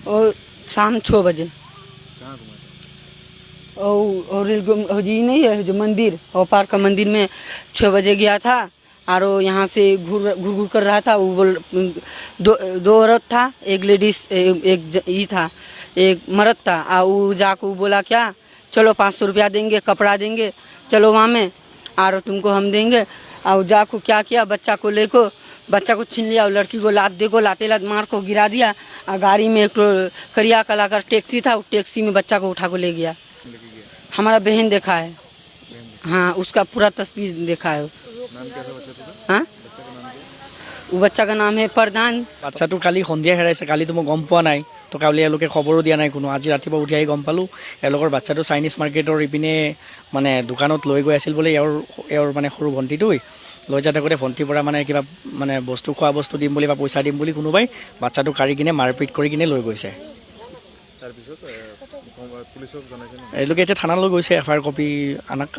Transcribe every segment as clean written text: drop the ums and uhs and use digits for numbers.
और शाम 6 बजे। कहाँ घुमा था? और जी नहीं है जो मंदिर और पार्क का मंदिर में 6 बजे गया था। और वो यहाँ से घूर घूर कर रहा था। वो बोल दो औरत था, एक लेडीज, ये था, एक मर्द था। और वो जाको बोला क्या, चलो 500 रुपया देंगे, कपड़ा देंगे, चलो वहाँ में और तुमको हम देंगे। और जाको क्या किया, बच्चा को लेको बच्चा को छीन लिया और लड़की को लात देखो, लाते लात मार को गिरा दिया। और गाड़ी में एक तो करिया कला का टैक्सी था, वो टैक्सी में बच्चा को उठा को ले गया। लेके गया? हमारा बहन देखा है। बहन देखी। हाँ, उसका पूरा तस्वीर देखा है। नाम क्या था बच्चा का? हाँ, बच्चा का नाम क्या? वो बच्चा का नाम है प्रधान। বাচ্চাটো কালি সন্ধিয়া হেৰাইছে, কালিতো মই গম পোৱা নাই, তো কালি এওঁলোকে খবৰো দিয়া নাই কোনো। আজি ৰাতিপুৱা উঠি আহি গম পালোঁ এওঁলোকৰ বাচ্চাটো চাইনিজ মাৰ্কেটৰ ইপিনে মানে দোকানত লৈ গৈ আছিল বোলে। এওঁৰ মানে সৰু ভণ্টিটোই লৈ যাওঁতে থাকোঁতে ভণ্টিৰ পৰা মানে কিবা মানে বস্তু, খোৱা বস্তু দিম বুলি বা পইচা দিম বুলি কোনোবাই বাচ্চাটো কাঢ়ি কিনে মাৰপিট কৰি কিনে লৈ গৈছে। তাৰপিছত পুলিচক জনাইছে ন? এওঁলোকে এতিয়া থানালৈ গৈছে। এফআইআৰ কপি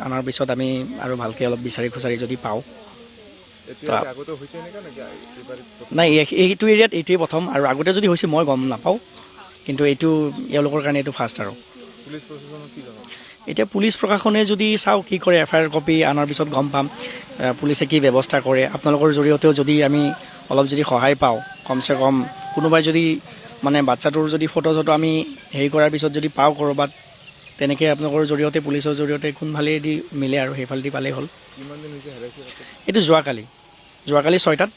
অনাৰ পিছত আমি আৰু ভালকৈ অলপ বিচাৰি খুচাৰি যদি পাওঁ। এতিয়া আগতে হৈছে এনেকুৱা নেকি? এইবাৰ প্ৰথম? নাই, এইটো এৰিয়াত এইটোৱেই প্ৰথম, আৰু আগতে যদি হৈছে মই গম নাপাওঁ, কিন্তু এইটো এওঁলোকৰ কাৰণে এইটো ফাৰ্ষ্ট। আৰু পুলিচ প্ৰশাসনক কি জনাব? এতিয়া পুলিচ প্ৰশাসনে যদি চাওঁ কি কৰে, এফআইআৰ কপি অনাৰ পিছত গম পাম পুলিচে কি ব্যৱস্থা কৰে। আপোনালোকৰ জৰিয়তেও যদি আমি অলপ যদি সহায় পাওঁ, কমচে কম কোনোবাই যদি মানে বাচ্চাটোৰ যদি ফটো আমি হেৰি কৰাৰ পিছত যদি পাওঁ ক'ৰবাত, তেনেকৈ আপোনালোকৰ জৰিয়তে, পুলিচৰ জৰিয়তে কোনফালেদি মিলে আৰু সেইফালেদি পালেই হ'ল। কিমান দিন হৈছে হেৰাইছে? এইটো যোৱাকালি 6টাত